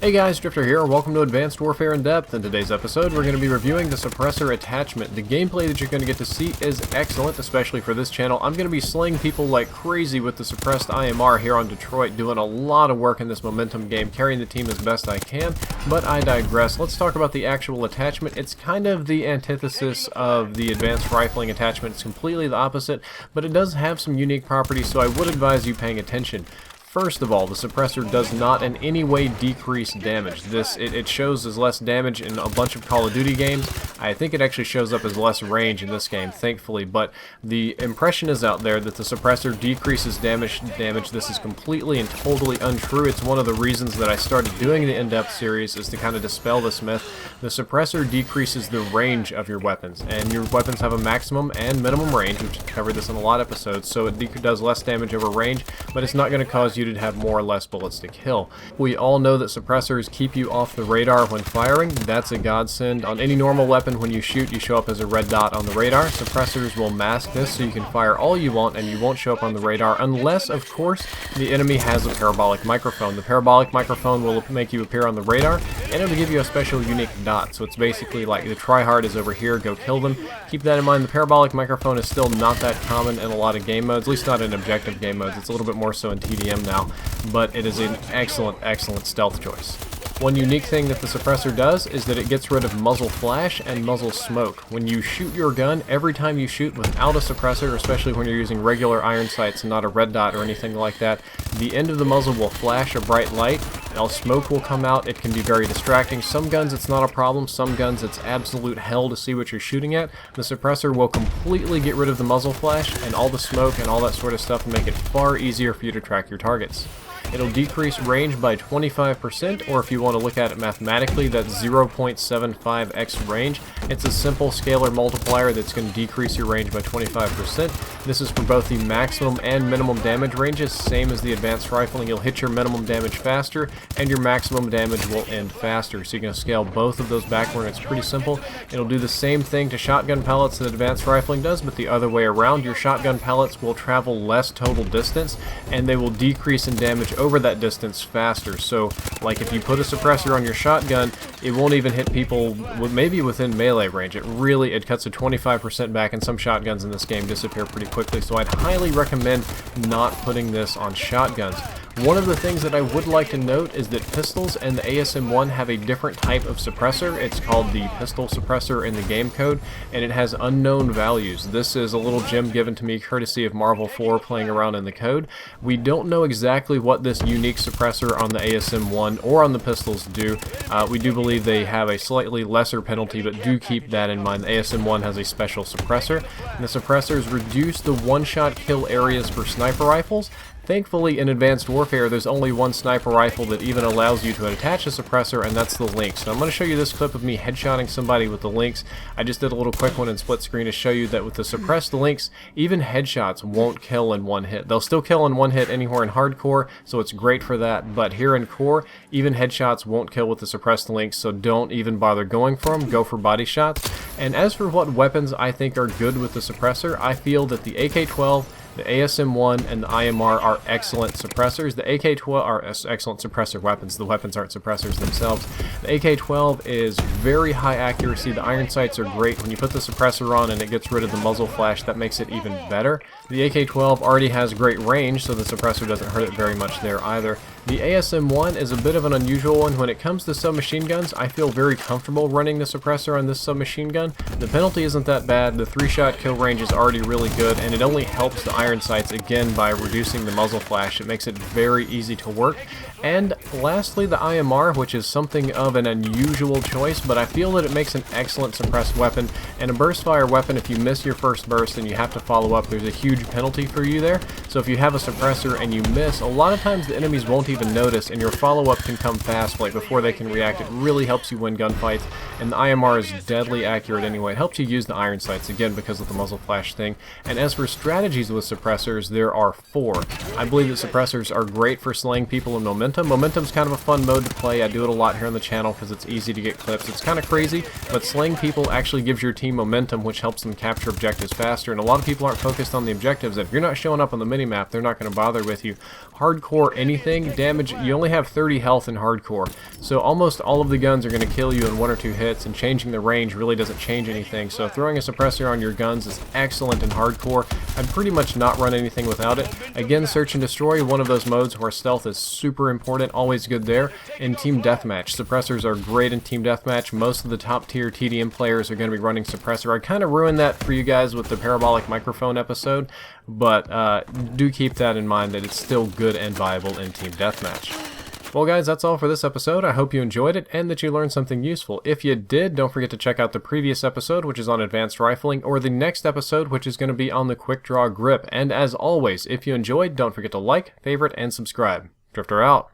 Hey guys, Drifter here, welcome to Advanced Warfare in Depth. In today's episode, we're going to be reviewing the Suppressor attachment. The gameplay that you're going to get to see is excellent, especially for this channel. I'm going to be slaying people like crazy with the suppressed IMR here on Detroit, doing a lot of work in this momentum game, carrying the team as best I can, but I digress. Let's talk about the actual attachment. It's kind of the antithesis of the advanced rifling attachment. It's completely the opposite, but it does have some unique properties, so I would advise you paying attention. First of all, the suppressor does not in any way decrease damage. It shows as less damage in a bunch of Call of Duty games. I think it actually shows up as less range in this game, thankfully, but the impression is out there that the suppressor decreases damage. This is completely and totally untrue. It's one of the reasons that I started doing the in-depth series, is to kind of dispel this myth. The suppressor decreases the range of your weapons, and your weapons have a maximum and minimum range, which covered this in a lot of episodes, so it does less damage over range, but it's not going to cause you to have more or less bullets to kill. We all know that suppressors keep you off the radar when firing. That's a godsend. On any normal weapon, when you shoot, you show up as a red dot on the radar. Suppressors will mask this, so you can fire all you want and you won't show up on the radar unless, of course, the enemy has a parabolic microphone. The parabolic microphone will make you appear on the radar, and it'll give you a special unique dot. So it's basically like the tryhard is over here, go kill them. Keep that in mind. The parabolic microphone is still not that common in a lot of game modes, at least not in objective game modes. It's a little bit more so in TDM now, but it is an excellent stealth choice. One unique thing that the suppressor does is that it gets rid of muzzle flash and muzzle smoke. When you shoot your gun, every time you shoot without a suppressor, especially when you're using regular iron sights and not a red dot or anything like that, the end of the muzzle will flash a bright light, and smoke will come out. It can be very distracting. Some guns it's not a problem, some guns it's absolute hell to see what you're shooting at. The suppressor will completely get rid of the muzzle flash and all the smoke and all that sort of stuff, and make it far easier for you to track your targets. It'll decrease range by 25%, or if you want to look at it mathematically, that's 0.75x range. It's a simple scalar multiplier that's going to decrease your range by 25%. This is for both the maximum and minimum damage ranges, same as the advanced rifling. You'll hit your minimum damage faster, and your maximum damage will end faster. So you're going to scale both of those backward. It's pretty simple. It'll do the same thing to shotgun pellets that advanced rifling does, but the other way around. Your shotgun pellets will travel less total distance, and they will decrease in damage over that distance faster. So like if you put a suppressor on your shotgun, it won't even hit people maybe within melee range. It cuts a 25% back, and some shotguns in this game disappear pretty quickly, so I'd highly recommend not putting this on shotguns. One of the things that I would like to note is that pistols and the ASM-1 have a different type of suppressor. It's called the pistol suppressor in the game code, and it has unknown values. This is a little gem given to me courtesy of Marvel 4 playing around in the code. We don't know exactly what this unique suppressor on the ASM-1 or on the pistols do. We do believe they have a slightly lesser penalty, but do keep that in mind. The ASM-1 has a special suppressor, and the suppressors reduce the one-shot kill areas for sniper rifles. Thankfully, in Advanced Warfare, there's only one sniper rifle that even allows you to attach a suppressor, and that's the Lynx. Now, I'm going to show you this clip of me headshotting somebody with the Lynx. I just did a little quick one in split screen to show you that with the suppressed Lynx, even headshots won't kill in one hit. They'll still kill in one hit anywhere in hardcore, so it's great for that, but here in core, even headshots won't kill with the suppressed Lynx, so don't even bother going for them. Go for body shots. And as for what weapons I think are good with the suppressor, I feel that the AK-12, the ASM-1, and the IMR are excellent suppressors. The AK-12 are excellent suppressor weapons. The weapons aren't suppressors themselves. The AK-12 is very high accuracy. The iron sights are great. When you put the suppressor on and it gets rid of the muzzle flash, that makes it even better. The AK-12 already has great range, so the suppressor doesn't hurt it very much there either. The ASM-1 is a bit of an unusual one. When it comes to submachine guns, I feel very comfortable running the suppressor on this submachine gun. The penalty isn't that bad, the 3-shot kill range is already really good, and it only helps the iron sights again by reducing the muzzle flash. It makes it very easy to work. And lastly, the IMR, which is something of an unusual choice, but I feel that it makes an excellent suppressed weapon. And a burst fire weapon, if you miss your first burst and you have to follow up, there's a huge penalty for you there. So if you have a suppressor and you miss, a lot of times the enemies won't even notice, and your follow-up can come fast, like before they can react. It really helps you win gunfights, and the IMR is deadly accurate anyway. It helps you use the iron sights, again, because of the muzzle flash thing. And as for strategies with suppressors, there are 4. I believe that suppressors are great for slaying people in momentum. Momentum's kind of a fun mode to play. I do it a lot here on the channel because it's easy to get clips. It's kind of crazy, but slaying people actually gives your team momentum, which helps them capture objectives faster, and a lot of people aren't focused on the objectives. If you're not showing up on the minimap, they're not going to bother with you. Hardcore anything, damage, you only have 30 health in hardcore, so almost all of the guns are going to kill you in 1 or 2 hits, and changing the range really doesn't change anything. So throwing a suppressor on your guns is excellent in hardcore. I'd pretty much not run anything without it. Again, search and destroy, one of those modes where stealth is super important, always good there. In team deathmatch, suppressors are great in team deathmatch. Most of the top tier TDM players are going to be running suppressor. I kind of ruined that for you guys with the parabolic microphone episode, but do keep that in mind that it's still good and viable in team deathmatch. Well guys, that's all for this episode. I hope you enjoyed it and that you learned something useful. If you did, don't forget to check out the previous episode, which is on advanced rifling, or the next episode, which is going to be on the quick draw grip. And as always, if you enjoyed, don't forget to like, favorite, and subscribe. Drifter out.